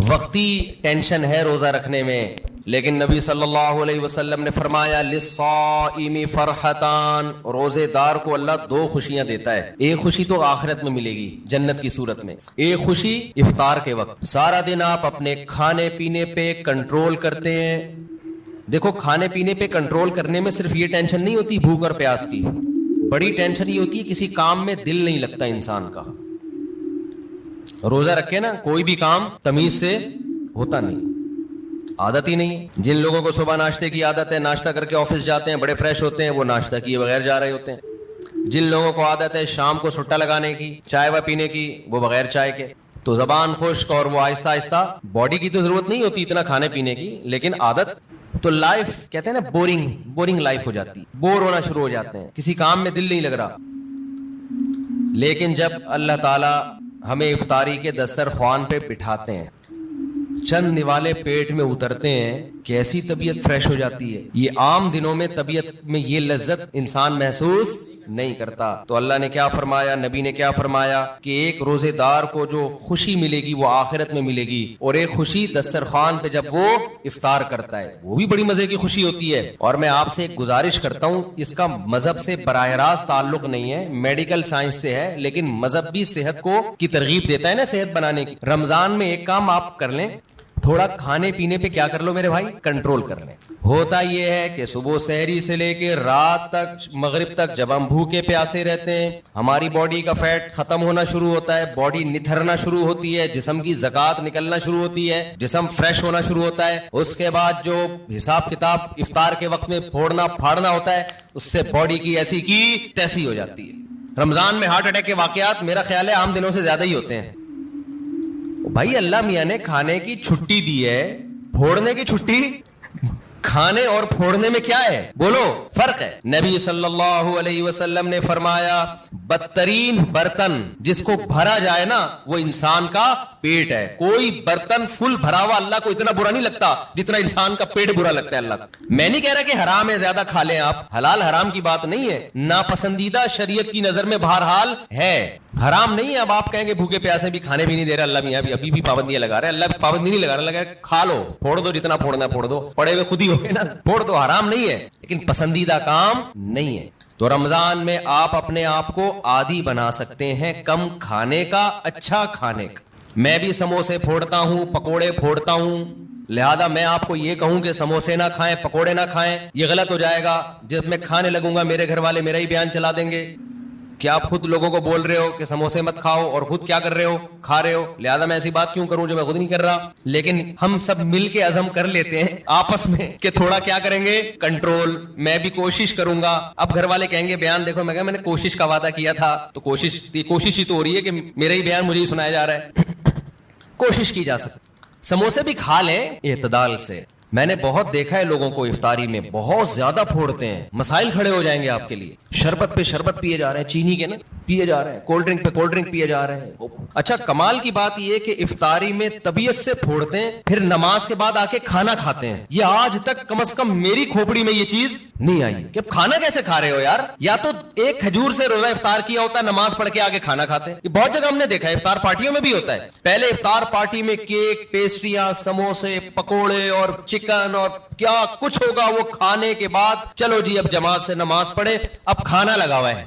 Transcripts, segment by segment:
وقتی ٹینشن ہے روزہ رکھنے میں، لیکن نبی صلی اللہ علیہ وسلم نے فرمایا للصائم فرحتان، روزے دار کو اللہ دو خوشیاں دیتا ہے. ایک خوشی تو آخرت میں ملے گی جنت کی صورت میں، ایک خوشی افطار کے وقت. سارا دن آپ اپنے کھانے پینے پہ کنٹرول کرتے ہیں. دیکھو کھانے پینے پہ کنٹرول کرنے میں صرف یہ ٹینشن نہیں ہوتی بھوک اور پیاس کی، بڑی ٹینشن یہ ہوتی ہے کسی کام میں دل نہیں لگتا انسان کا. روزہ رکھے نا کوئی بھی کام تمیز سے ہوتا نہیں، عادت ہی نہیں. جن لوگوں کو صبح ناشتے کی عادت ہے، ناشتہ کر کے آفس جاتے ہیں، بڑے فریش ہوتے ہیں، وہ ناشتہ کیے بغیر جا رہے ہوتے ہیں. جن لوگوں کو عادت ہے شام کو سٹا لگانے کی، چائے وا پینے کی، وہ بغیر چائے کے، تو زبان خشک اور وہ آہستہ آہستہ. باڈی کی تو ضرورت نہیں ہوتی اتنا کھانے پینے کی، لیکن عادت تو لائف کہتے ہیں نا بورنگ لائف ہو جاتی، بور ہونا شروع ہو جاتے ہیں، کسی کام میں دل نہیں لگ رہا. لیکن جب اللہ تعالی ہمیں افطاری کے دسترخوان پہ بٹھاتے ہیں، چند نوالے پیٹ میں اترتے ہیں، کیسی طبیعت فریش ہو جاتی ہے. یہ عام دنوں میں طبیعت میں یہ لذت انسان محسوس نہیں کرتا. تو اللہ نے کیا فرمایا، نبی نے کیا فرمایا کہ ایک روزے دار کو جو خوشی ملے گی وہ آخرت میں ملے گی، اور ایک خوشی دسترخوان پہ جب وہ افطار کرتا ہے وہ بھی بڑی مزے کی خوشی ہوتی ہے. اور میں آپ سے ایک گزارش کرتا ہوں، اس کا مذہب سے براہ راست تعلق نہیں ہے، میڈیکل سائنس سے ہے، لیکن مذہب بھی صحت کو کی ترغیب دیتا ہے نا صحت بنانے کی. رمضان میں ایک کام آپ کر لیں، تھوڑا کھانے پینے پہ کیا کر لو میرے بھائی، کنٹرول کر لیں. ہوتا یہ ہے کہ صبح سحری سے لے کے رات تک مغرب تک جب ہم بھوکے پیاسے رہتے ہیں، ہماری باڈی کا فیٹ ختم ہونا شروع ہوتا ہے، باڈی نتھرنا شروع ہوتی ہے، جسم کی زکات نکلنا شروع ہوتی ہے، جسم فریش ہونا شروع ہوتا ہے. اس کے بعد جو حساب کتاب افطار کے وقت میں پھوڑنا پھاڑنا ہوتا ہے، اس سے باڈی کی ایسی کی تیسی ہو جاتی ہے. رمضان میں ہارٹ اٹیک کے واقعات میرا خیال ہے عام دنوں سے زیادہ ہی ہوتے ہیں. بھائی اللہ میاں نے کھانے کی چھٹی دی ہے، پھوڑنے کی چھٹی. کھانے اور پھوڑنے میں کیا ہے بولو، فرق ہے. نبی صلی اللہ علیہ وسلم نے فرمایا بدترین برتن جس کو بھرا جائے نا وہ انسان کا پیٹ ہے. کوئی برتن فل بھرا ہوا اللہ کو اتنا برا نہیں لگتا جتنا انسان کا پیٹ برا لگتا ہے اللہ کو. میں نہیں کہہ رہا کہ حرام ہے زیادہ کھا لیں آپ، حلال حرام کی بات نہیں ہے، ناپسندیدہ شریعت کی نظر میں بہرحال ہے، حرام نہیں ہے. اب آپ کہیں گے بھوکے پیاسے بھی کھانے بھی نہیں دے رہا اللہ میاں، ابھی بھی پابندیاں لگا رہے. اللہ پابندی نہیں لگا رہا، لگا کھا لو، پھوڑ دو، جتنا پھوڑنا پھوڑ دو، پڑے ہوئے خود ہی ہو گئے نا، پھوڑ دو. حرام نہیں ہے لیکن پسندیدہ کام نہیں ہے. تو رمضان میں آپ اپنے آپ کو عادی بنا سکتے ہیں کم کھانے کا، اچھا کھانے کا. میں بھی سموسے پھوڑتا ہوں، پکوڑے پھوڑتا ہوں، لہذا میں آپ کو یہ کہوں کہ سموسے نہ کھائیں، پکوڑے نہ کھائیں، یہ غلط ہو جائے گا. جب میں کھانے لگوں گا میرے گھر والے میرا ہی بیان چلا دیں گے. کیا آپ خود لوگوں کو بول رہے ہو کہ سموسے مت کھاؤ اور خود کیا کر رہے ہو، کھا رہے ہو، لہذا میں ایسی بات کیوں کروں جو میں خود نہیں کر رہا. لیکن ہم سب مل کے عزم کر لیتے ہیں آپس میں کہ تھوڑا کیا کریں گے، کنٹرول. میں بھی کوشش کروں گا. اب گھر والے کہیں گے بیان دیکھو، میں کہا میں نے کوشش کا وعدہ کیا تھا، تو کوشش ہی تو ہو رہی ہے کہ میرا ہی بیان مجھے ہی سنایا جا رہا ہے. کوشش کی جا سکتی. سموسے بھی کھا لیں اعتدال سے. میں نے بہت دیکھا ہے لوگوں کو افطاری میں بہت زیادہ پھوڑتے ہیں، مسائل کھڑے ہو جائیں گے آپ کے لیے. شربت پہ شربت پیے جا رہے ہیں، چینی کے نا پیے جا رہے ہیں، کولڈ ڈرنک پہ کولڈ ڈرنک پیے جا رہے ہیں. اچھا کمال کی بات یہ کہ افطاری میں طبیعت سے پھوڑتے ہیں، پھر نماز کے بعد آ کے کھانا کھاتے ہیں. یہ آج تک کم از کم میری کھوپڑی میں یہ چیز نہیں آئی کہ کھانا کیسے کھا رہے ہو یار. یا تو ایک کھجور سے روزہ افطار کیا ہوتا ہے، نماز پڑھ کے آگے کھانا کھاتے ہیں. یہ بہت جگہ ہم نے دیکھا ہے، افطار پارٹیوں میں بھی ہوتا ہے. پہلے افطار پارٹی میں کیک، پیسٹریاں، سموسے، پکوڑے اور چکن اور کیا کچھ ہوگا، وہ کھانے کے بعد چلو جی اب جماعت سے نماز پڑھے، اب کھانا لگا ہوا ہے.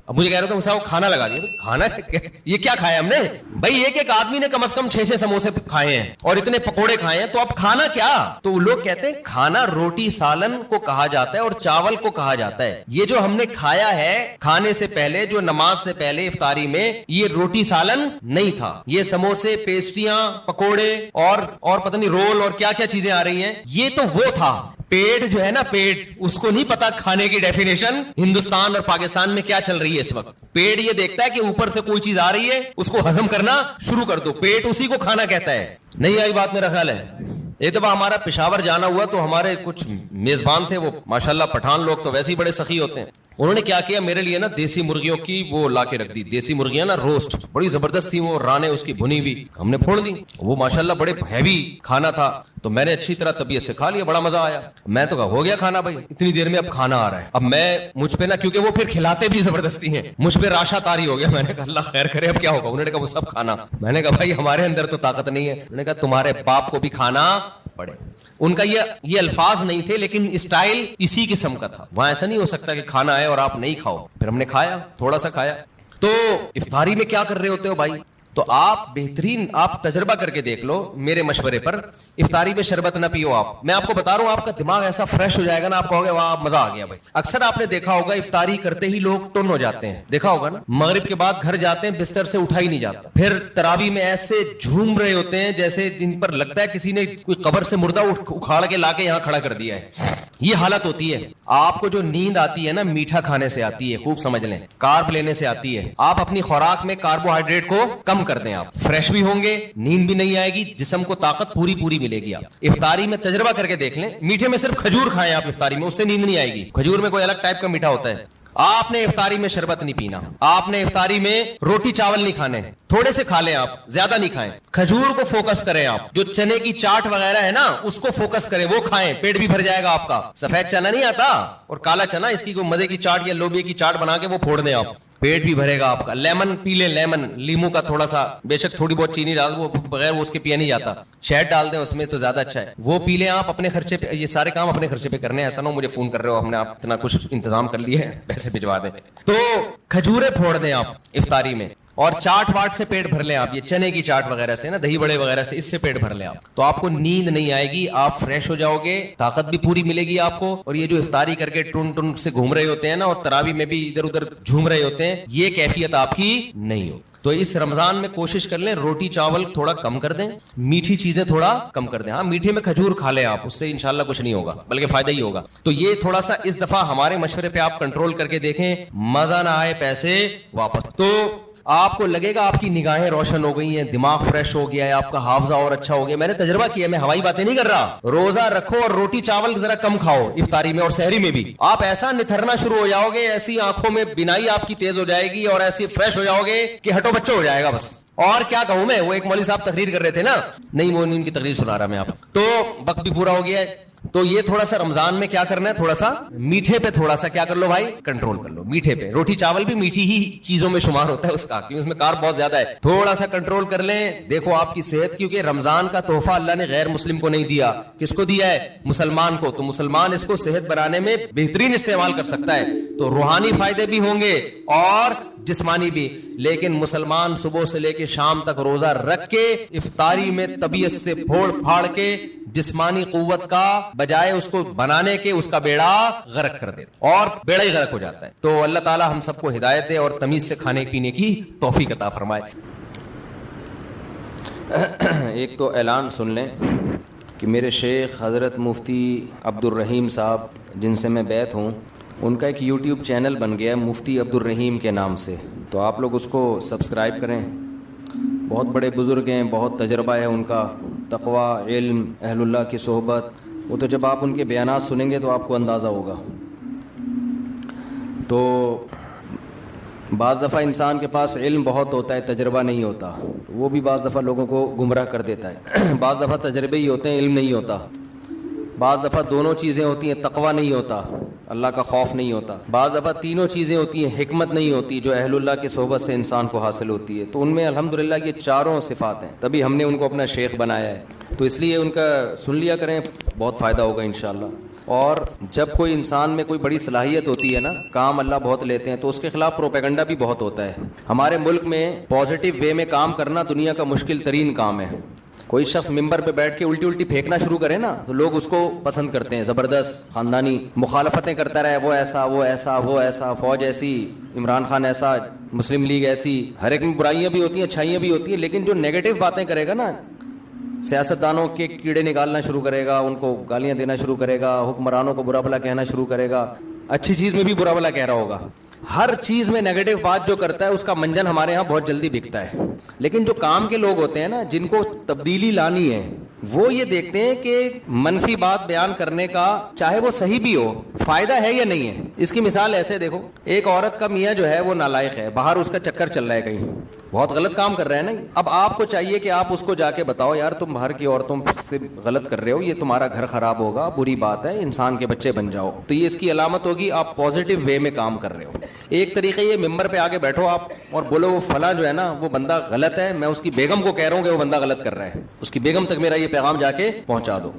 اب مجھے کہہ رہے تھے صاحب کھانا لگا دیا. کھانا یہ کیا کھایا ہم نے بھائی؟ ایک آدمی نے کم از کم 6 سموسے کھائے ہیں اور اتنے پکوڑے کھائے ہیں، تو اب کھانا کیا؟ تو لوگ کہتے ہیں کھانا روٹی سالن کو کہا جاتا ہے اور چاول کو کہا جاتا ہے. یہ جو ہم نے کھایا ہے کھانے سے پہلے، جو نماز سے پہلے افطاری میں، یہ روٹی سالن نہیں تھا. یہ سموسے، پیسٹریاں، پکوڑے اور پتہ نہیں رول اور کیا کیا چیزیں آ رہی ہیں، یہ تو وہ تھا. پیٹ جو ہے نا، پیٹ اس کو نہیں پتا کھانے کی ڈیفینیشن ہندوستان اور پاکستان میں کیا چل رہی ہے اس وقت. پیٹ یہ دیکھتا ہے کہ اوپر سے کوئی چیز آ رہی ہے، اس کو ہضم کرنا شروع کر دو. پیٹ اسی کو کھانا کہتا ہے. نہیں آئی بات میرا خیال ہے. ایک دفعہ ہمارا پشاور جانا ہوا تو ہمارے کچھ میزبان تھے، وہ ماشاءاللہ پٹھان لوگ تو ویسے ہی بڑے سخی ہوتے ہیں. انہوں نے کیا کیا, میرے لیے نا دیسی مرغیوں کی وہ لا کے رکھ دی, دیسی مرغیاں نا روسٹ, بڑی زبردست تھی وہ, رانیں اس کی بھنی ہوئی, ہم نے پھوڑ دی. وہ ماشاءاللہ بڑے ہیوی کھانا تھا, تو میں نے اچھی طرح طبیعت سے کھا لیا, بڑا مزہ آیا. میں تو کہا ہو گیا کھانا بھائی, اتنی دیر میں اب کھانا آ رہا ہے. اب میں مجھ پہ نا, کیونکہ وہ پھر کھلاتے بھی زبردستی ہیں, مجھ پہ راشا تاری ہو گیا. میں نے کہا اللہ خیر کرے اب کیا ہوگا. انہوں نے کہا وہ سب کھانا. میں نے کہا بھائی ہمارے اندر تو طاقت نہیں ہے. انہوں نے کہا تمہارے باپ کو بھی کھانا پڑے. ان کا یہ الفاظ نہیں تھے, لیکن اسٹائل اسی قسم کا تھا. وہاں ایسا نہیں ہو سکتا کہ کھانا آئے اور آپ نہیں کھاؤ. پھر ہم نے کھایا, تھوڑا سا کھایا. تو افطاری میں کیا کر رہے ہوتے ہو بھائی, تو آپ بہترین, آپ تجربہ کر کے دیکھ لو میرے مشورے پر. افطاری میں شربت نہ پیو آپ, میں آپ کو بتا رہا ہوں آپ کا دماغ ایسا فریش ہو جائے گا نا, آپ کہو گے واہ مزہ آ گیا بھائی. اکثر آپ نے دیکھا ہوگا افطاری کرتے ہی لوگ ٹن ہو جاتے ہیں, دیکھا ہوگا نا, مغرب کے بعد گھر جاتے ہیں بستر سے اٹھا ہی نہیں جاتا. پھر تراویح میں ایسے جھوم رہے ہوتے ہیں جیسے جن پر لگتا ہے کسی نے کوئی قبر سے مردہ اکھاڑ کے لا کے یہاں کھڑا کر دیا ہے. یہ حالت ہوتی ہے. آپ کو جو نیند آتی ہے نا میٹھا کھانے سے آتی ہے, خوب سمجھ لیں, کارب لینے سے آتی ہے. آپ اپنی خوراک میں کاربوہائیڈریٹ کو کم کر دیں, آپ فریش بھی ہوں گے, نیند بھی نہیں آئے گی, جسم کو طاقت پوری ملے گی. آپ افطاری میں تجربہ کر کے دیکھ لیں, میٹھے میں صرف کھجور کھائیں آپ افطاری میں, اس سے نیند نہیں آئے گی. کھجور میں کوئی الگ ٹائپ کا میٹھا ہوتا ہے. آپ نے افطاری میں شربت نہیں پینا, آپ نے افطاری میں روٹی چاول نہیں کھانے, تھوڑے سے کھا لیں آپ, زیادہ نہیں کھائیں. کھجور کو فوکس کریں آپ, جو چنے کی چاٹ وغیرہ ہے نا اس کو فوکس کریں, وہ کھائیں, پیٹ بھی بھر جائے گا آپ کا. سفید چنا نہیں آتا اور کالا چنا, اس کی کوئی مزے کی چاٹ یا لوبیا کی چاٹ بنا کے وہ پھوڑ دیں آپ, پیٹ بھی بھرے گا آپ کا. لیمن پی لیں, لیمن, لیمو کا تھوڑا سا, بے شک تھوڑی بہت چینی ڈال, وہ بغیر وہ اس کے پیا نہیں جاتا, شہد ڈال دیں اس میں تو زیادہ اچھا ہے, وہ پی لیں آپ اپنے خرچے پہ. یہ سارے کام اپنے خرچے پہ کرنے ہیں, ایسا نہ ہو مجھے فون کر رہے ہو ہم نے آپ اتنا کچھ انتظام کر لیا ہے پیسے بھجوا دیں. تو کھجورے پھوڑ دیں آپ افطاری میں, اور چاٹ واٹ سے پیٹ بھر لیں آپ, یہ چنے کی چاٹ وغیرہ سے نا, دہی بڑے وغیرہ سے, اس سے پیٹ بھر لیں آپ, تو آپ کو نیند نہیں آئے گی, آپ فریش ہو جاؤ گے, طاقت بھی پوری ملے گی آپ کو. اور یہ جو افطاری کر کے ٹن سے گھوم رہے ہوتے ہیں نا, اور تراویح میں بھی ادھر ادھر جھوم رہے ہوتے ہیں, یہ کیفیت آپ کی نہیں ہو. تو اس رمضان میں کوشش کر لیں روٹی چاول تھوڑا کم کر دیں, میٹھی چیزیں تھوڑا کم کر دیں. ہاں میٹھے میں کھجور کھا لیں آپ, اس سے انشاءاللہ کچھ نہیں ہوگا بلکہ فائدہ ہی ہوگا. تو یہ تھوڑا سا اس دفعہ ہمارے مشورے پہ آپ کنٹرول کر کے دیکھیں, مزہ نہ آئے پیسے واپس. تو آپ کو لگے گا آپ کی نگاہیں روشن ہو گئی ہیں, دماغ فریش ہو گیا ہے, آپ کا حافظہ اور اچھا ہو گیا. میں نے تجربہ کیا, میں ہوائی باتیں نہیں کر رہا. روزہ رکھو اور روٹی چاول ذرا کم کھاؤ افطاری میں اور سحری میں بھی, آپ ایسا نتھرنا شروع ہو جاؤ گے, ایسی آنکھوں میں بینائی آپ کی تیز ہو جائے گی اور ایسی فریش ہو جاؤ گے کہ ہٹو بچوں ہو جائے گا بس. اور کیا کہوں میں, وہ ایک مولوی صاحب تقریر کر رہے تھے نا, نہیں وہ ان کی تقریر سنا رہا میں آپ, تو وقت بھی پورا ہو گیا ہے. تو یہ تھوڑا سا رمضان میں کیا کرنا ہے, تھوڑا سا میٹھے پہ تھوڑا سا کیا کر لو بھائی, کنٹرول کر لو. میٹھے پہ, روٹی چاول بھی میٹھی ہی چیزوں میں شمار ہوتا ہے اس کا, کیونکہ اس میں کارب بہت زیادہ ہے. تھوڑا سا کنٹرول کر لیں, دیکھو آپ کی صحت, کیونکہ رمضان کا تحفہ اللہ نے غیر مسلم کو نہیں دیا, کس کو دیا ہے, مسلمان کو. تو مسلمان اس کو صحت بنانے میں بہترین استعمال کر سکتا ہے, تو روحانی فائدے بھی ہوں گے اور جسمانی بھی. لیکن مسلمان صبح سے لے کے شام تک روزہ رکھ کے افطاری میں طبیعت سے پھوڑ پھاڑ کے جسمانی قوت کا بجائے اس کو بنانے کے اس کا بیڑا غرق کر دیتا, اور بیڑا ہی غرق ہو جاتا ہے. تو اللہ تعالی ہم سب کو ہدایت دے اور تمیز سے کھانے پینے کی توفیق عطا فرمائے. ایک تو اعلان سن لیں کہ میرے شیخ حضرت مفتی عبد الرحیم صاحب جن سے میں بیعت ہوں, ان کا ایک یوٹیوب چینل بن گیا ہے مفتی عبد الرحیم کے نام سے, تو آپ لوگ اس کو سبسکرائب کریں. بہت بڑے بزرگ ہیں, بہت تجربہ ہے ان کا, تقوی, علم, اہل اللہ کی صحبت. وہ تو جب آپ ان کے بیانات سنیں گے تو آپ کو اندازہ ہوگا. تو بعض دفعہ انسان کے پاس علم بہت ہوتا ہے, تجربہ نہیں ہوتا, وہ بھی بعض دفعہ لوگوں کو گمراہ کر دیتا ہے. بعض دفعہ تجربے ہی ہوتے ہیں, علم نہیں ہوتا. بعض دفعہ دونوں چیزیں ہوتی ہیں, تقوی نہیں ہوتا, اللہ کا خوف نہیں ہوتا. بعض دفعہ تینوں چیزیں ہوتی ہیں, حکمت نہیں ہوتی جو اہل اللہ کی صحبت سے انسان کو حاصل ہوتی ہے. تو ان میں الحمدللہ یہ چاروں صفات ہیں, تبھی ہم نے ان کو اپنا شیخ بنایا ہے. تو اس لیے ان کا سن لیا کریں, بہت فائدہ ہوگا انشاءاللہ. اور جب کوئی انسان میں کوئی بڑی صلاحیت ہوتی ہے نا, کام اللہ بہت لیتے ہیں, تو اس کے خلاف پروپیگنڈا بھی بہت ہوتا ہے. ہمارے ملک میں پازیٹیو وے میں کام کرنا دنیا کا مشکل ترین کام ہے. کوئی شخص ممبر پہ بیٹھ کے الٹی پھینکنا شروع کرے نا, تو لوگ اس کو پسند کرتے ہیں, زبردست خاندانی مخالفتیں کرتا رہے, وہ ایسا وہ ایسا وہ ایسا, فوج ایسی, عمران خان ایسا, مسلم لیگ ایسی. ہر ایک میں برائیاں بھی ہوتی ہیں, اچھائیاں بھی ہوتی ہیں, لیکن جو نیگیٹو باتیں کرے گا نا, سیاستدانوں کے کیڑے نکالنا شروع کرے گا, ان کو گالیاں دینا شروع کرے گا, حکمرانوں کو برا بھلا کہنا شروع کرے گا, اچھی چیز میں بھی برا بھلا کہہ رہا ہوگا. ہر چیز میں نیگیٹو بات جو کرتا ہے اس کا منجن ہمارے ہاں بہت جلدی بکتا ہے. لیکن جو کام کے لوگ ہوتے ہیں نا, جن کو تبدیلی لانی ہے, وہ یہ دیکھتے ہیں کہ منفی بات بیان کرنے کا چاہے وہ صحیح بھی ہو فائدہ ہے یا نہیں ہے. اس کی مثال ایسے دیکھو, ایک عورت کا میاں جو ہے وہ نالائق ہے, باہر اس کا چکر چل رہا ہے, کہیں بہت غلط کام کر رہا ہے نا. اب آپ کو چاہیے کہ آپ اس کو جا کے بتاؤ یار تم باہر کی عورتوں سے غلط کر رہے ہو, یہ تمہارا گھر خراب ہوگا, بری بات ہے, انسان کے بچے بن جاؤ. تو یہ اس کی علامت ہوگی آپ پازیٹیو وے میں کام کر رہے ہو. ایک طریقے یہ ممبر پہ آگے بیٹھو آپ اور بولو وہ فلاں جو ہے نا وہ بندہ غلط ہے, میں اس کی بیگم کو کہہ رہا ہوں کہ وہ بندہ غلط کر رہا ہے, اس کی بیگم تک میرا یہ پیغام جا کے پہنچا دو.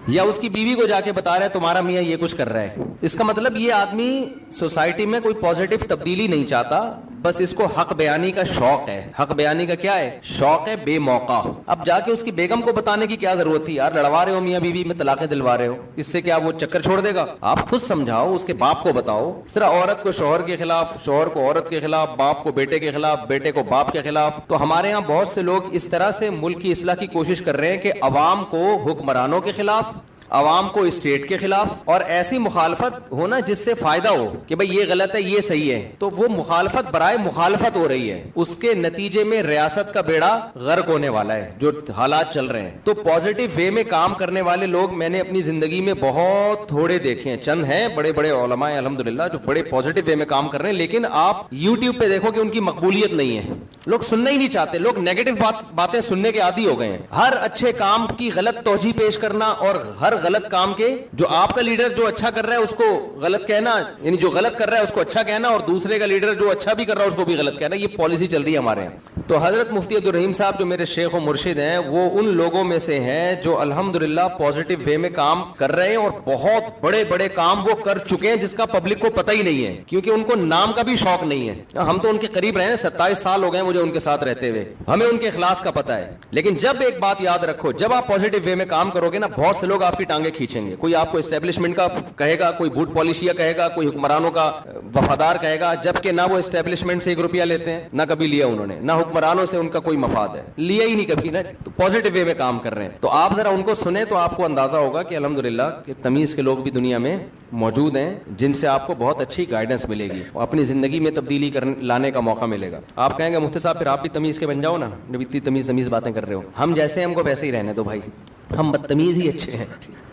یا اس کی بیوی کو جا کے بتا رہا ہے تمہارا میاں یہ کچھ کر رہا ہے. اس کا مطلب یہ آدمی سوسائٹی میں کوئی پازیٹیو تبدیلی نہیں چاہتا, بس اس کو حق بیانی کا شوق ہے. حق بیانی کا کیا ہے؟ شوق ہے بے موقع. اب جا کے اس کی بیگم کو بتانے کی کیا ضرورت تھی؟ یار لڑوا رہے ہو میاں بیوی میں, طلاقیں دلوا رہے ہو, اس سے کیا وہ چکر چھوڑ دے گا؟ آپ خود سمجھاؤ, اس کے باپ کو بتاؤ. اس طرح عورت کو شوہر کے خلاف, شوہر کو عورت کے خلاف, باپ کو بیٹے کے خلاف, بیٹے کو باپ کے خلاف. تو ہمارے یہاں بہت سے لوگ اس طرح سے ملک کی اصلاح کی کوشش کر رہے ہیں کہ عوام کو حکمرانوں کے خلاف, عوام کو اسٹیٹ کے خلاف, اور ایسی مخالفت ہونا جس سے فائدہ ہو کہ بھئی یہ غلط ہے یہ صحیح ہے. تو وہ مخالفت برائے مخالفت ہو رہی ہے, اس کے نتیجے میں ریاست کا بیڑا غرق ہونے والا ہے جو حالات چل رہے ہیں. تو پازیٹیو وے میں کام کرنے والے لوگ میں نے اپنی زندگی میں بہت تھوڑے دیکھے ہیں. چند ہیں بڑے بڑے علماء الحمدللہ جو بڑے پازیٹیو وے میں کام کر رہے ہیں, لیکن آپ یوٹیوب پہ دیکھو کہ ان کی مقبولیت نہیں ہے. لوگ سننا ہی نہیں چاہتے, لوگ نیگیٹو باتیں سننے کے عادی ہو گئے ہیں. ہر اچھے کام کی غلط توجیہ پیش کرنا اور ہر غلط کام کے جو آپ کا لیڈر جو اچھا کر رہا ہے اس کو غلط کہنا, یعنی جو غلط کر رہا ہے اس کو اچھا کہنا, اور دوسرے کا لیڈر جو اچھا بھی کر رہا ہے اس کو بھی غلط کہنا. یہ پالیسی چل رہی ہے ہمارے یہاں. تو حضرت مفتی عبدالرحیم صاحب جو میرے شیخ و مرشد ہیں وہ ان لوگوں میں سے ہیں جو الحمدللہ پازیٹیو وے میں کام کر رہے ہیں, اور بہت بڑے بڑے کام وہ کر چکے ہیں جس کا پبلک کو پتہ ہی نہیں ہے, کیونکہ ان کو نام کا بھی شوق نہیں ہے. ہم تو ان کے قریب رہے ہیں, 27 سال ہو گئے مجھے ان کے ساتھ رہتے ہوئے, ہمیں ان کے اخلاص کا پتہ ہے. لیکن جب ایک بات یاد رکھو, جب آپ پازیٹیو وے میں کام کرو گے نا, بہت سے لوگ آپ کی ٹانگیں کھینچیں گے. کوئی آپ کو اسٹیبلشمنٹ کا کہے گا, کوئی بوٹ پالیشیا کہے گا, کوئی حکمرانوں کا وفادار کہے گا, جبکہ نہ وہ اسٹیبلشمنٹ سے 1 روپیہ لیتے ہیں, نہ کبھی لیا انہوں نے, نہ حکمرانوں سے ان کا کوئی مفاد ہے, لیا ہی نہیں کبھی نا. تو پازیٹیو وے میں کام کر رہے ہیں. تو آپ ذرا ان کو سنیں تو آپ کو اندازہ ہوگا کہ الحمدللہ کہ تمیز کے لوگ بھی دنیا میں موجود ہیں جن سے آپ کو بہت اچھی گائیڈنس ملے گی اور اپنی زندگی میں تبدیلی لانے کا موقع ملے گا. آپ کہیں گے مفتی صاحب پھر آپ بھی تمیز کے بن جاؤ نا, جب اتنی تمیز باتیں کر رہے ہو. ہم جیسے ہم کو ویسے ہی رہنے دو بھائی, ہم بدتمیز ہی اچھے ہیں.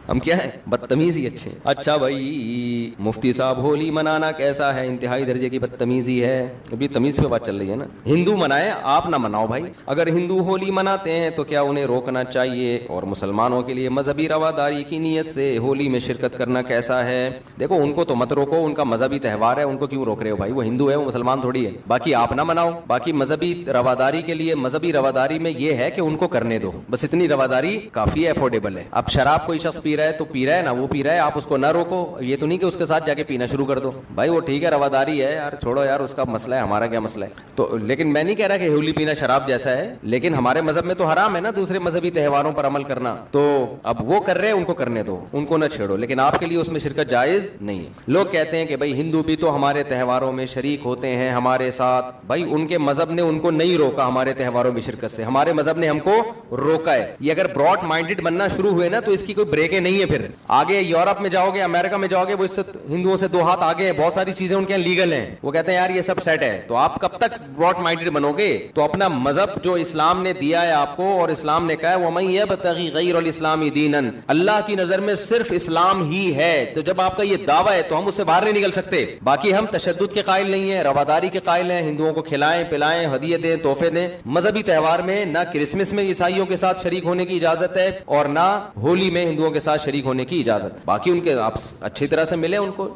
ہم کیا ہیں؟ بدتمیز ہی اچھے. اچھا بھائی مفتی صاحب ہولی منانا کیسا ہے؟ انتہائی درجے کی بدتمیزی ہے. ابھی تمیز پہ بات چل رہی ہے نا. ہندو منائے, آپ نہ مناؤ بھائی. اگر ہندو ہولی مناتے ہیں تو کیا انہیں روکنا چاہیے؟ اور مسلمانوں کے لیے مذہبی رواداری کی نیت سے ہولی میں شرکت کرنا کیسا ہے؟ دیکھو ان کو تو مت روکو, ان کا مذہبی تہوار ہے, ان کو کیوں روک رہے ہو بھائی؟ وہ ہندو ہے, وہ مسلمان تھوڑی ہے. باقی آپ نہ مناؤ. باقی مذہبی رواداری کے لیے, مذہبی رواداری میں یہ ہے کہ ان کو کرنے دو, بس اتنی رواداری کافی ہے, افورڈیبل ہے. اب شراب کوئی شخص پی رہا ہے تو پی رہا ہے نا, وہ پی رہا ہے, آپ اس کو نہ روکو. یہ تو نہیں کہ اس کے ساتھ جا کے پینا شروع کر دو. بھائی وہ ٹھیک ہے رواداری ہے یار, چھوڑو یار, اس کا مسئلہ ہے, ہمارا کیا مسئلہ ہے. تو لیکن میں نہیں کہہ رہا کہ ہولی پینا شراب جیسا ہے, لیکن ہمارے مذہب میں تو حرام ہے نا دوسرے مذہبی تہواروں پر عمل کرنا. تو اب وہ کر رہے ہیں, ان کو کرنے دو, ان کو نہ چھیڑو, لیکن آپ کے لیے اس میں شرکت جائز نہیں ہے. لوگ کہتے ہیں کہ بھائی ہندو بھی تو ہمارے تہواروں میں شریک ہوتے ہیں ہمارے ساتھ. بھائی ان کے مذہب نے ان کو نہیں روکا ہمارے تہواروں میں شرکت سے, ہمارے مذہب نے ہم کو روکا ہے. یہ اگر براڈ مائنڈڈ بننا شروع ہوئے نا تو اس کی کوئی بریکیں نہیں ہے. پھر آگے یورپ میں جاؤ گے, امریکہ میں جاؤ گے, وہ اس سے ہندوؤں سے 2 ہاتھ آگے ہیں, بہت ساری چیزیں ان کے یہاں لیگل ہیں. وہ کہتے ہیں یار یہ سب سیٹ ہے. تو آپ کب تک براڈ مائنڈڈ بنو گے؟ تو اپنا مذہب جو اسلام نے دیا ہے آپ کو, اور اسلام نے کہا ہے وَمَن يَبْتَغِ غَيْرَ الْإِسْلَامِ دِينًا, اللہ کی نظر میں صرف اسلام ہی ہے. تو جب آپ کا یہ دعویٰ ہے تو ہم اس سے باہر نہیں نکل سکتے. باقی ہم تشدد کے قائل نہیں ہیں, رواداری کے قائل ہیں, ہندوؤں کو کھلائیں پلائیں, ہدیے دیں, تحفے دیں. مذہبی تہوار میں نہ کرسمس میں عیسائیوں کے ساتھ شریک ہونے کی اجازت ہے, اور نہ ہولی میں ہندوؤں کے ساتھ شریک ہونے کی اجازت. باقی ان کے آپ اچھی طرح سے ملے, ان کو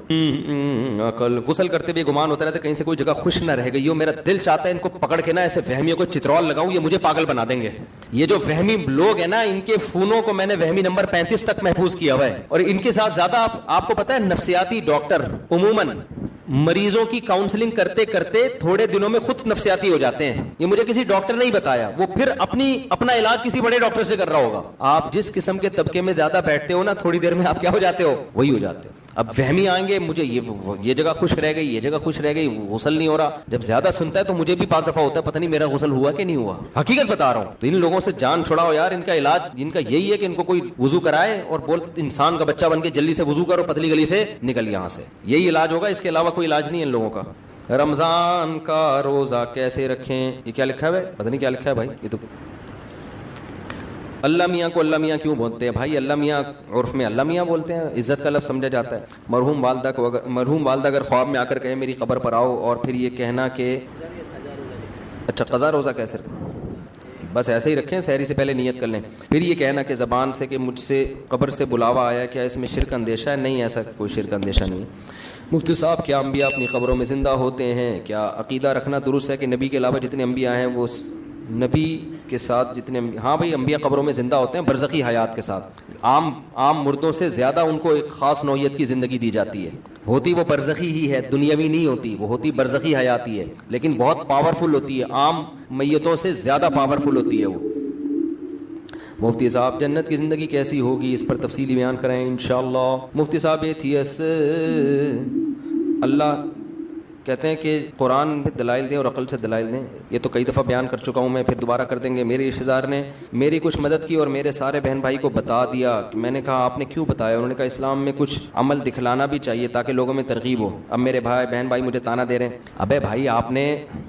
کل غسل کرتے بھی گمان ہوتا رہتا کہیں سے کوئی جگہ خوش نہ رہ گئی ہو. میرا دل چاہتا ہے ان کو پکڑ کے نا ایسے وہمیوں کو چترول لگاؤں, یہ مجھے پاگل بنا دیں گے. یہ جو وہمی لوگ ہیں نا, ان کے فونوں کو میں نے وہمی نمبر 35 تک محفوظ کیا ہوا ہے. اور ان کے ساتھ زیادہ آپ کو پتا ہے نفسیاتی ڈاکٹر عموماً مریضوں کی کاؤنسلنگ کرتے کرتے تھوڑے دنوں میں خود نفسیاتی ہو جاتے ہیں. یہ مجھے کسی ڈاکٹر نے ہی بتایا, وہ پھر اپنا علاج کسی بڑے ڈاکٹر سے کر رہا ہوگا. آپ جس قسم کے طبقے میں زیادہ بیٹھتے ہو نا, تھوڑی دیر میں آپ کیا ہو جاتے ہو, وہی ہو جاتے ہو. اب وہمی آئیں گے, مجھے یہ جگہ خوش رہ گئی, یہ جگہ خوش رہ گئی, غسل نہیں ہو رہا. جب زیادہ سنتا ہے تو مجھے بھی 5 دفعہ ہوتا ہے پتہ نہیں میرا غسل ہوا کہ نہیں ہوا. حقیقت بتا رہا ہوں. تو ان لوگوں سے جان چھڑاؤ یار. ان کا علاج ان کا یہی ہے کہ ان کو کوئی وضو کرائے اور بول انسان کا بچہ بن کے جلدی سے وضو کرو, پتلی گلی سے نکل یہاں سے. یہی علاج ہوگا, اس کے علاوہ کوئی علاج نہیں ہے ان لوگوں کا. رمضان کا روزہ کیسے رکھیں, یہ کیا لکھا ہے؟ پتہ نہیں کیا لکھا ہے بھائی. یہ تو اللہ میاں کو اللہ میاں کیوں بولتے ہیں بھائی؟ اللہ میاں عرف میں اللہ میاں بولتے ہیں، عزت کا لفظ سمجھا جاتا ہے۔ مرحوم والدہ اگر خواب میں آ کر کہے میری قبر پر آؤ، اور پھر یہ کہنا کہ اچھا قضا روزہ کیسے، بس ایسے ہی رکھیں، سحری سے پہلے نیت کر لیں، پھر یہ کہنا کہ زبان سے کہ مجھ سے قبر سے بلاوا آیا، کیا اس میں شرک اندیشہ ہے؟ نہیں، ایسا کوئی شرک اندیشہ نہیں ہے۔ مفتی صاحب کیا انبیاء اپنی قبروں میں زندہ ہوتے ہیں؟ کیا عقیدہ رکھنا درست ہے کہ نبی کے علاوہ جتنے انبیاء ہیں وہ نبی کے ساتھ جتنے ہاں بھائی انبیاء قبروں میں زندہ ہوتے ہیں برزخی حیات کے ساتھ، عام مردوں سے زیادہ ان کو ایک خاص نوعیت کی زندگی دی جاتی ہے، ہوتی وہ برزخی ہی ہے، دنیاوی نہیں ہوتی، وہ ہوتی برزخی حیات ہی ہے، لیکن بہت پاورفل ہوتی ہے، عام میتوں سے زیادہ پاورفل ہوتی ہے وہ۔ مفتی صاحب جنت کی زندگی کیسی ہوگی، اس پر تفصیلی بیان کریں انشاءاللہ۔ مفتی صاحب ایتھیس اللہ کہتے ہیں کہ قرآن میں دلائل دیں اور عقل سے دلائل دیں، یہ تو کئی دفعہ بیان کر چکا ہوں میں، پھر دوبارہ کر دیں گے۔ میرے رشتہ دار نے میری کچھ مدد کی اور میرے سارے بہن بھائی کو بتا دیا، میں نے کہا آپ نے کیوں بتایا؟ انہوں نے کہا اسلام میں کچھ عمل دکھلانا بھی چاہیے تاکہ لوگوں میں ترغیب ہو۔ اب میرے بہن بھائی مجھے تانا دے رہے ہیں، ابے بھائی آپ نے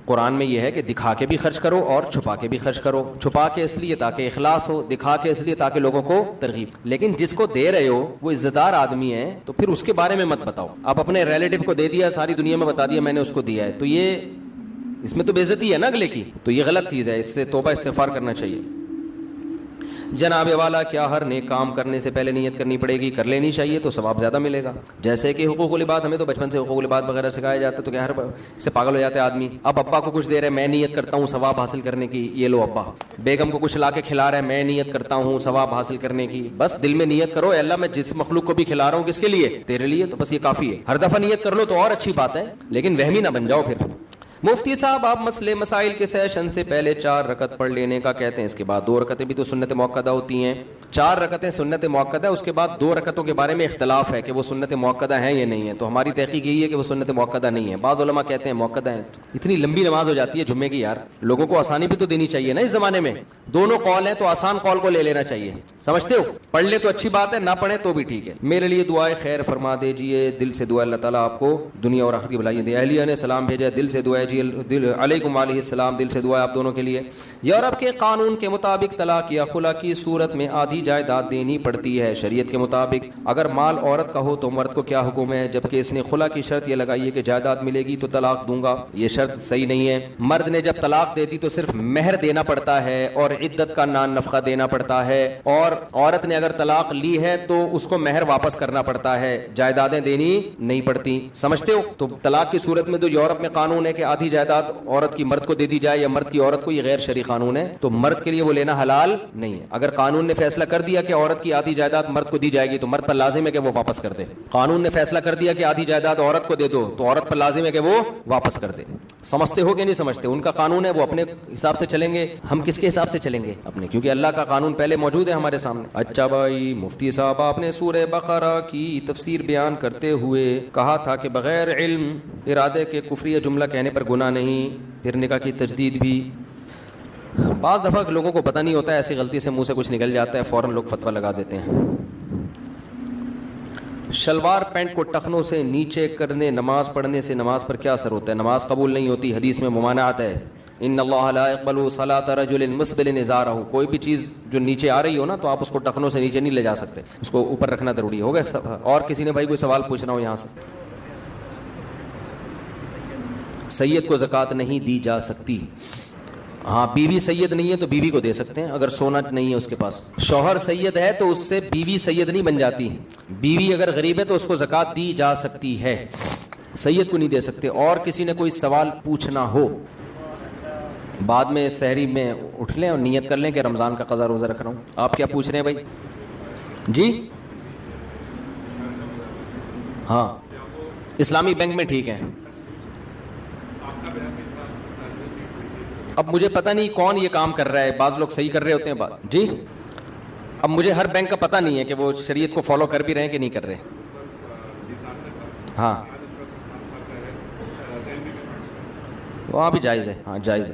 قرآن میں یہ ہے کہ دکھا کے بھی خرچ کرو اور چھپا کے بھی خرچ کرو، چھپا کے اس لیے تاکہ اخلاص ہو، دکھا کے اس لیے تاکہ لوگوں کو ترغیب، لیکن جس کو دے رہے ہو وہ عزت دار آدمی ہے تو پھر اس کے بارے میں مت بتاؤ۔ آپ اپنے ریلیٹو کو دے دیا، ساری دنیا میں بتا دیا میں نے اس کو دیا ہے، تو یہ اس میں تو بے عزتی ہے نا اگلے کی، تو یہ غلط چیز ہے، اس سے توبہ استغفار کرنا چاہیے۔ جناب والا کیا ہر نیک کام کرنے سے پہلے نیت کرنی پڑے گی؟ کر لینی چاہیے تو ثواب زیادہ ملے گا، جیسے کہ حقوق العباد، ہمیں تو بچپن سے حقوق العباد وغیرہ سکھایا جاتا ہے، تو کیا ہر سے پاگل ہو جاتا ہے آدمی۔ اب ابا کو کچھ دے رہے میں نیت کرتا ہوں ثواب حاصل کرنے کی، یہ لو ابا۔ بیگم کو کچھ لا کے کھلا رہا ہے میں نیت کرتا ہوں ثواب حاصل کرنے کی، بس دل میں نیت کرو، اے اللہ میں جس مخلوق کو بھی کھلا رہا ہوں کس کے لیے؟ تیرے لیے، تو بس یہ کافی ہے۔ ہر دفعہ نیت کر لو تو اور اچھی بات ہے، لیکن وہمی نہ بن جاؤ پھر۔ مفتی صاحب آپ مسائل کے سیشن سے پہلے 4 رکعت پڑھ لینے کا کہتے ہیں، اس کے بعد 2 رکعتیں بھی تو سنت موقدہ ہوتی ہیں، 4 رکعتیں سنت موقدہ، اس کے بعد 2 رکعتوں کے بارے میں اختلاف ہے کہ وہ سنت موقدہ ہیں یا نہیں ہے، تو ہماری تحقیق یہی ہے کہ وہ سنت موقدہ نہیں ہے، بعض علماء کہتے ہیں موقدہ ہیں۔ اتنی لمبی نماز ہو جاتی ہے جمعے کی یار، لوگوں کو آسانی بھی تو دینی چاہیے نا اس زمانے میں، دونوں قول ہیں تو آسان قول کو لے لینا چاہیے، سمجھتے ہو؟ پڑھ لے تو اچھی بات ہے، نہ پڑھے تو بھی ٹھیک ہے۔ میرے لیے دعائے خیر فرما دیجیے، دل سے دعا اللہ تعالیٰ آپ کو دنیا اور آخرت کی بھلائی دے۔ اہلیہ نے سلام بھیجا، دل سے دعا ہے جی، علیکم علیہ السلام، دل سے دعا ہے آپ دونوں کے لیے۔ یورپ کے قانون کے مطابق طلاق یا خلا کی صورت میں آدھی جائیداد دینی پڑتی ہے، شریعت کے مطابق اگر مال عورت کا ہو تو مرد کو کیا حکم ہے؟ جبکہ اس نے خلا کی شرط یہ لگائی ہے کہ جائیداد ملے گی تو طلاق دوں گا، یہ شرط صحیح نہیں ہے۔ مرد نے جب طلاق دے دی تو صرف مہر دینا پڑتا ہے اور عدت کا نان نفقہ دینا پڑتا ہے، اور عورت نے اگر طلاق لی ہے تو اس کو مہر واپس کرنا پڑتا ہے، جائیدادیں دینی نہیں پڑتی، سمجھتے ہو؟ تو طلاق کی صورت میں تو یورپ میں قانون ہے کہ آدھی جائیداد عورت کی مرد کو دے دی جائے یا مرد کی عورت کو، یہ غیر شرعی قانون ہے، تو مرد کے لیے وہ لینا حلال نہیں ہے۔ اگر قانون نے فیصلہ کر دیا کہ عورت کی آدھی جائیداد مرد کو دی جائے گی تو مرد پر لازم ہے کہ وہ واپس کر دے، قانون نے فیصلہ کر دیا کہ آدھی جائیداد عورت کو دے دو تو عورت پر لازم ہے کہ وہ واپس کر دے۔ سمجھتے ہو کہ نہیں سمجھتے؟ ان کا قانون ہے، وہ اپنے حساب سے چلیں گے، ہم کس کے حساب سے چلیں گے؟ اپنے، کیونکہ اللہ کا قانون پہلے موجود ہے ہمارے سامنے۔ اچھا بھائی مفتی صاحب آپ نے سورہ بقرہ کی تفسیر بیان کرتے ہوئے کہا تھا کہ بغیر علم ارادے کے کفریہ جملہ کہنے پر گناہ نہیں، پھر نکاح کی تجدید بھی۔ بعض دفعہ لوگوں کو پتہ نہیں ہوتا ہے، ایسی غلطی سے منہ سے کچھ نکل جاتا ہے، فوراً لوگ فتویٰ لگا دیتے ہیں۔ شلوار پینٹ کو ٹخنوں سے نیچے کرنے نماز پڑھنے سے نماز پر کیا اثر ہوتا ہے؟ نماز قبول نہیں ہوتی، حدیث میں ممانعت ہے، ان اللہ لا يقبل صلاۃ رجل مسبل ازارہ، کوئی بھی چیز جو نیچے آ رہی ہو نا تو آپ اس کو ٹخنوں سے نیچے نہیں لے جا سکتے، اس کو اوپر رکھنا ضروری ہوگا۔ اور کسی نے بھائی کوئی سوال پوچھنا ہو یہاں سے؟ سید کو زکوٰۃ نہیں دی جا سکتی، ہاں بیوی سید نہیں ہے تو بیوی کو دے سکتے ہیں، اگر سونا نہیں ہے اس کے پاس۔ شوہر سید ہے تو اس سے بیوی سید نہیں بن جاتی، بیوی اگر غریب ہے تو اس کو زکوٰۃ دی جا سکتی ہے، سید کو نہیں دے سکتے۔ اور کسی نے کوئی سوال پوچھنا ہو بعد میں سحری میں اٹھ لیں اور نیت کر لیں کہ رمضان کا قضا روزہ رکھ رہا ہوں۔ آپ کیا پوچھ رہے ہیں بھائی؟ جی ہاں اسلامی بینک میں ٹھیک ہے۔ اب مجھے پتہ نہیں کون یہ کام کر رہا ہے، بعض لوگ صحیح کر رہے ہوتے ہیں جی، اب مجھے ہر بینک کا پتہ نہیں ہے کہ وہ شریعت کو فالو کر بھی رہے ہیں کہ نہیں کر رہے۔ ہاں وہاں بھی جائز ہے، ہاں جائز ہے۔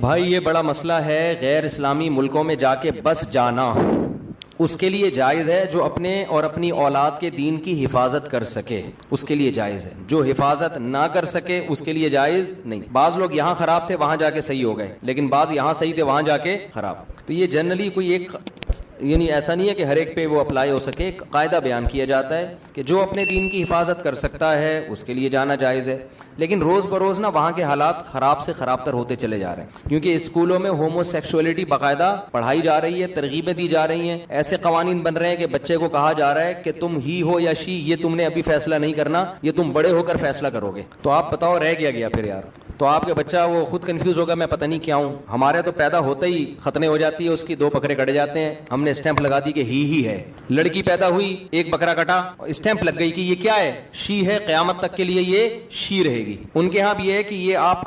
بھائی یہ بڑا مسئلہ ہے، غیر اسلامی ملکوں میں جا کے بس جانا، اس کے لیے جائز ہے جو اپنے اور اپنی اولاد کے دین کی حفاظت کر سکے، اس کے لیے جائز ہے. جو حفاظت نہ کر سکے اس کے لیے جائز نہیں. بعض لوگ یہاں خراب تھے وہاں جا کے صحیح ہو گئے، لیکن بعض یہاں صحیح تھے وہاں جا کے خراب. تو یہ جنرلی کوئی ایک یعنی ایسا نہیں ہے کہ ہر ایک پہ وہ اپلائی ہو سکے. ایک قاعدہ بیان کیا جاتا ہے کہ جو اپنے دین کی حفاظت کر سکتا ہے اس کے لیے جانا جائز ہے. لیکن روز بروز نا وہاں کے حالات خراب سے خراب تر ہوتے چلے جا رہے ہیں، کیونکہ اسکولوں میں ہومو سیکسولیٹی باقاعدہ پڑھائی جا رہی ہے، ترغیبیں دی جا رہی ہیں، ایسے قوانین بن رہے ہیں کہ بچے کو کہا جا رہا ہے کہ تم ہی ہو یا شی، یہ تم نے ابھی فیصلہ نہیں کرنا، یہ تم بڑے ہو کر فیصلہ کرو گے. تو آپ بتاؤ رہ گیا پھر یار. تو آپ کے بچہ وہ خود کنفیوز ہوگا میں پتہ نہیں کیا ہوں. ہمارے تو پیدا ہوتے ہی ختنے ہو جاتی ہے، اس کی 2 بکرے کٹ جاتے ہیں، ہم نے اسٹیمپ لگا دی کہ ہی ہے. لڑکی پیدا ہوئی 1 بکرا کٹا، اسٹیمپ لگ گئی کہ یہ کیا ہے، شی ہے، قیامت تک کے لیے یہ شی رہے گی. ان کے ہاں بھی یہ ہے کہ یہ آپ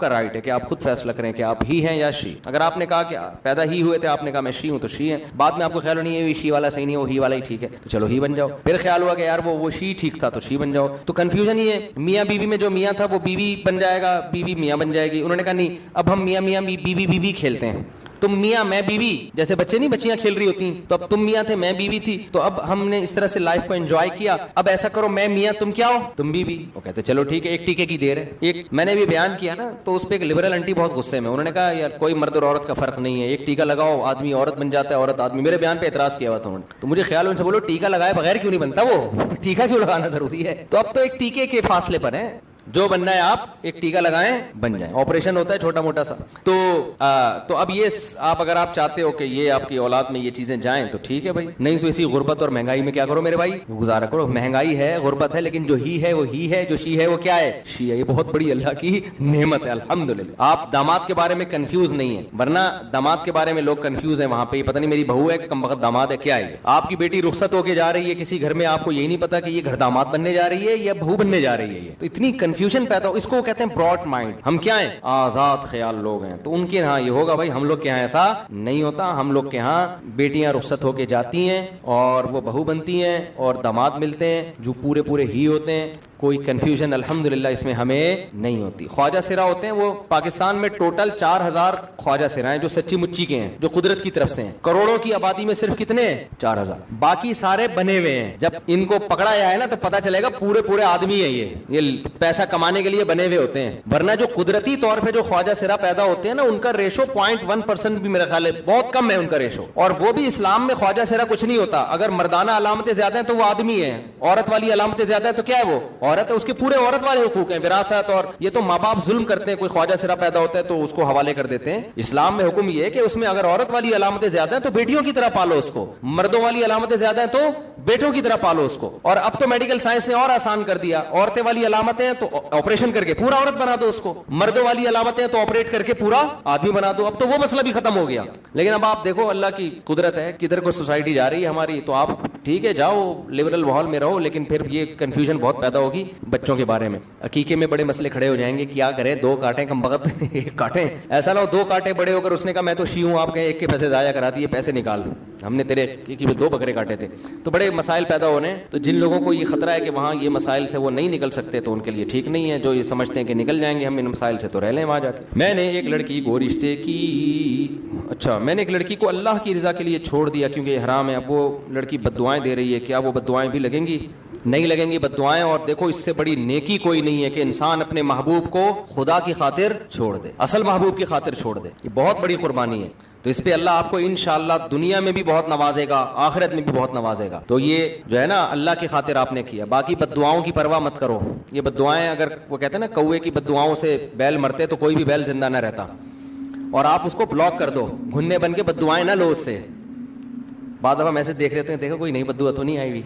کا رائٹ ہے کہ آپ خود فیصلہ کریں کہ آپ ہی ہیں یا شی. اگر آپ نے کہا کہ پیدا ہی ہوئے تھے، آپ نے کہا میں شی ہوں تو شی ہے، بعد میں آپ کو خیال نہیں ہے شی والا صحیح نہیں ہے وہ ہی والا ہی ٹھیک ہے تو چلو ہی بن جاؤ. پھر خیال ہوا کہ یار وہ شی ٹھیک تھا تو شی بن جاؤ. تو کنفیوژن یہ ہے. میاں بیوی میں جو میاں تھا وہ بیوی بن جائے گا، بیوی میاں بن جائے گی. انہوں نے کہا نہیں، اب ہم میاں بیوی کھیلتے ہیں. تم میاں میں بیوی، جیسے بچے نہیں بچیاں کھیل رہی ہوتی، تو اب تم میاں تھے میں بیوی تھی، تو اب ہم نے اس طرح سے لائف کو انجوائے کیا. اب ایسا کرو میں میاں تم کیا ہو، تم بیوی. وہ کہتے چلو ٹھیک ہے، ایک ٹیکے کی دیر ہے. ایک میں نے بھی بیان کیا نا، تو اس پہ ایک لبرل انٹی بہت غصے میں، انہوں نے کہا یار کوئی مرد اور عورت کا فرق نہیں ہے، ایک ٹیکا لگاؤ آدمی عورت بن جاتا ہے، عورت آدمی. میرے بیان پہ اعتراض کیا ہوا تھا انہوں نے. تو مجھے خیال ان سے بولو ٹیکا لگائے بغیر کیوں نہیں بنتا، وہ ٹیکا کیوں لگانا ضروری ہے. تو اب تو ایک ٹیکے کے فاصلے پر ہے، جو بننا ہے آپ ایک ٹیکا لگائیں بن جائیں. آپریشن ہوتا ہے چھوٹا موٹا سا. تو اب یہ آپ اگر آپ چاہتے ہو کہ یہ آپ کی اولاد میں یہ چیزیں جائیں تو ٹھیک ہے بھائی، نہیں تو اسی غربت اور مہنگائی میں کیا کرو میرے بھائی، گزارا کرو. مہنگائی ہے، غربت ہے، لیکن جو ہی ہے وہ ہی ہے، جو شی ہے وہ کیا ہے، شی ہے. یہ بہت بڑی اللہ کی نعمت ہے الحمدللہ. آپ داماد کے بارے میں کنفیوز نہیں ہے، ورنہ داماد کے بارے میں لوگ کنفیوز ہیں وہاں پہ، پتہ نہیں میری بہو ہے کہ کم وقت داماد ہے کیا ہے. آپ کی بیٹی رخصت ہو کے جا رہی ہے کسی گھر میں، آپ کو یہی نہیں پتا کہ یہ گھر داماد بننے جا رہی ہے یا بہو بننے جا رہی ہے. یہ تو اتنی کنفیوژن پیدا ہو. اس کو کہتے ہیں براڈ مائنڈ. ہم کیا ہیں، آزاد خیال لوگ ہیں. تو ان کے ہاں یہ ہوگا بھائی، ہم لوگ کے ہاں ایسا نہیں ہوتا. ہم لوگ کے ہاں بیٹیاں رخصت ہو کے جاتی ہیں اور وہ بہو بنتی ہیں اور داماد ملتے ہیں جو پورے ہی ہوتے ہیں. کوئی کنفیوژن الحمدللہ اس میں ہمیں نہیں ہوتی. خواجہ سرا ہوتے ہیں، وہ پاکستان میں ٹوٹل 4000 خواجہ سرا ہیں جو سچی مچی کے ہیں، جو قدرت کی طرف سے ہیں. کروڑوں کی آبادی میں صرف کتنے 4000، باقی سارے بنے ہوئے ہیں. جب ان کو پکڑا جائے نا تو پتا چلے گا پورے آدمی ہیں، یہ پیسہ کمانے کے لیے بنے ہوئے ہوتے ہیں. ورنہ جو قدرتی طور پہ جو خواجہ سرا پیدا ہوتے ہیں نا، ان کا ریشو 0.1% بھی میرا خیال ہے بہت کم ہے ان کا ریشو. اور وہ بھی اسلام میں خواجہ سرا کچھ نہیں ہوتا. اگر مردانہ علامتیں زیادہ ہیں تو وہ آدمی ہے، عورت والی علامتیں زیادہ ہیں تو کیا ہے، وہ عورت ہے. اس کے پورے عورت والے حقوق ہیں، وراثت. اور یہ تو ماں باپ ظلم کرتے ہیں، کوئی خواجہ سرا پیدا ہوتا ہے تو اس کو حوالے کر دیتے ہیں. اسلام میں حکم یہ ہے کہ اس میں اگر عورت والی علامتیں زیادہ ہیں تو بیٹیوں کی طرح پالو اس کو، مردوں والی علامتیں زیادہ ہیں تو بیٹوں کی طرح پالو اس کو. اور اب تو میڈیکل سائنس نے اور آسان کر دیا، عورتیں والی علامتیں ہیں تو آپریشن کر کے پورا عورت بنا دو اس کو، مردوں والی علامتیں ہیں تو آپریٹ کر کے پورا آدمی بنا دو. اب تو وہ مسئلہ بھی ختم ہو گیا. لیکن اب آپ دیکھو اللہ کی قدرت ہے کدھر کو سوسائٹی جا رہی ہے ہماری. تو آپ ٹھیک ہے جاؤ لبرل ماحول میں رہو، لیکن پھر یہ کنفیوژن بہت پیدا ہوگی بچوں کے بارے میں. عقیقے میں بڑے مسئلے کھڑے ہو جائیں گے، کیا کریں 2 کاٹیں کم وقت ایک کاٹیں. ایسا نہ ہو 2 کاٹے بڑے ہو کر اس نے کہا میں تو شی ہوں، آپ کہیں ایک کے پیسے ضائع کرا دیے، پیسے نکال، ہم نے تیرے 2 بکرے کاٹے تھے. تو بڑے مسائل پیدا ہونے. تو جن لوگوں کو یہ خطرہ ہے کہ وہاں یہ مسائل سے وہ نہیں نکل سکتے تو ان کے لیے ٹھیک نہیں ہے. جو یہ سمجھتے ہیں کہ نکل جائیں گے ہم ان مسائل سے تو رہ لیں وہاں جا کے. میں نے ایک لڑکی کو اللہ کی رضا کے لیے چھوڑ دیا کیونکہ یہ حرام ہے. اب وہ لڑکی بد دعائیں دے رہی ہے، کیا وہ بد دعائیں بھی لگیں گی؟ نہیں لگیں گی بد دعائیں. اور دیکھو اس سے بڑی نیکی کوئی نہیں ہے کہ انسان اپنے محبوب کو خدا کی خاطر چھوڑ دے، اصل محبوب کی خاطر چھوڑ دے. یہ بہت بڑی قربانی ہے. تو اس پہ اللہ آپ کو انشاءاللہ دنیا میں بھی بہت نوازے گا، آخرت میں بھی بہت نوازے گا. تو یہ جو ہے نا اللہ کی خاطر آپ نے کیا. باقی بد دعاؤں کی پرواہ مت کرو. یہ بد دعائیں اگر وہ کہتے ہیں نا کوے کی بد دعاؤں سے بیل مرتے تو کوئی بھی بیل زندہ نہ رہتا. اور آپ اس کو بلاک کر دو، گھننے بن کے بد دعائیں نہ لو اس سے. بعض دفعہ میسج دیکھ رہتے ہیں، دیکھو کوئی نئی بد دعا تو نہیں آئی ہوئی.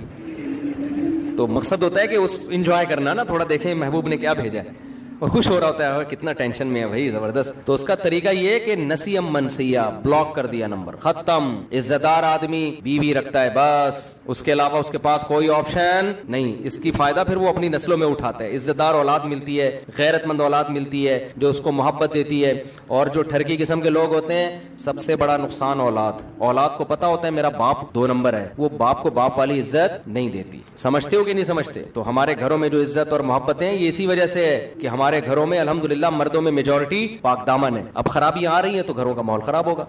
تو مقصد ہوتا ہے کہ اس انجوائے کرنا نا، تھوڑا دیکھیں محبوب نے کیا بھیجا ہے اور خوش ہو رہا ہوتا ہے کتنا ٹینشن میں ہے بھائی زبردست. تو اس کا طریقہ یہ ہے کہ نسیم منسیہ، بلاک کر دیا نمبر، ختم. عزت دار آدمی بیوی رکھتا ہے بس، اس کے علاوہ اس کے پاس کوئی آپشن نہیں. اس کی فائدہ پھر وہ اپنی نسلوں میں اٹھاتا ہے. عزت دار اولاد ملتی ہے، غیرت مند اولاد ملتی ہے جو اس کو محبت دیتی ہے. اور جو ٹھرکی قسم کے لوگ ہوتے ہیں سب سے بڑا نقصان اولاد کو پتا ہوتا ہے میرا باپ 2 نمبر ہے، وہ باپ کو باپ والی عزت نہیں دیتی. سمجھتے ہو کہ نہیں سمجھتے؟ تو ہمارے گھروں میں جو عزت اور محبت ہے یہ اسی وجہ سے ہے کہ ہمارے گھروں میں الحمدللہ مردوں میں میجورٹی پاک دامن ہے. اب خرابی آ رہی ہے تو گھروں کا ماحول خراب ہوگا.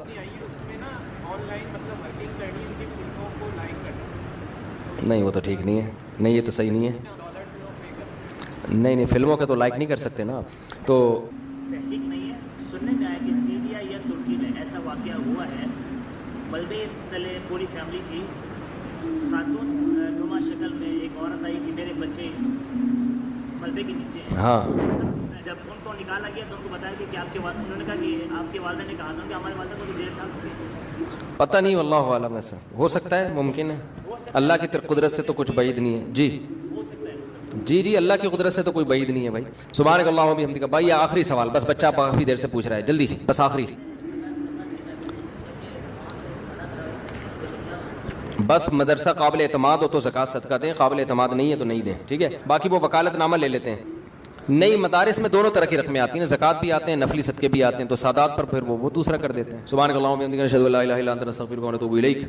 نہیں وہ تو ٹھیک نہیں ہے, نہیں یہ تو صحیح نہیں ہے. نہیں فلموں کے تو لائک نہیں کر سکتے نا آپ تو. تحقیق نہیں ہے, سننے میں آیا کہ سیریا یا ترکی میں ایسا واقعہ ہوا ہے, ملبے تلے پوری فیملی تھی, خاتون نما شکل میں ایک عورت آئی کہ میرے بچے اس ملبے کے نیچے ہیں. ہاں جب ان کو نکالا گیا تو ان کو بتایا کہ آپ کے انہوں نے کہا کہ آپ کے والدہ نے کہا تھا کہ ہمارے والدہ کو تو 1.5 سال ہو گئے. پتہ نہیں, واللہ عالم, ایسا ہو سکتا ہے, ممکن ہے, اللہ کی قدرت سے تو کچھ بعید نہیں ہے. جی جی اللہ کی قدرت سے تو کوئی بعید نہیں ہے بھائی. سبحانک اللہم و بحمدک. بھائی یہ آخری سوال, بس بچہ کافی دیر سے پوچھ رہا ہے, جلدی بس آخری, بس مدرسہ قابل اعتماد ہو تو زکوٰۃ صدقہ دیں, قابل اعتماد نہیں ہے تو نہیں دیں, ٹھیک ہے. باقی وہ وکالت نامہ لے لیتے ہیں. نئی مدارس میں دونوں طرح کی رقمیں آتی ہیں, زکوٰۃ بھی آتے ہیں, نفلی صدقے بھی آتے ہیں, تو سادات پر پھر وہ دوسرا کر دیتے ہیں. سبحانک اللہم و بحمدک, اشہد ان لا الہ الا انت, نستغفرک و نتوب الیک.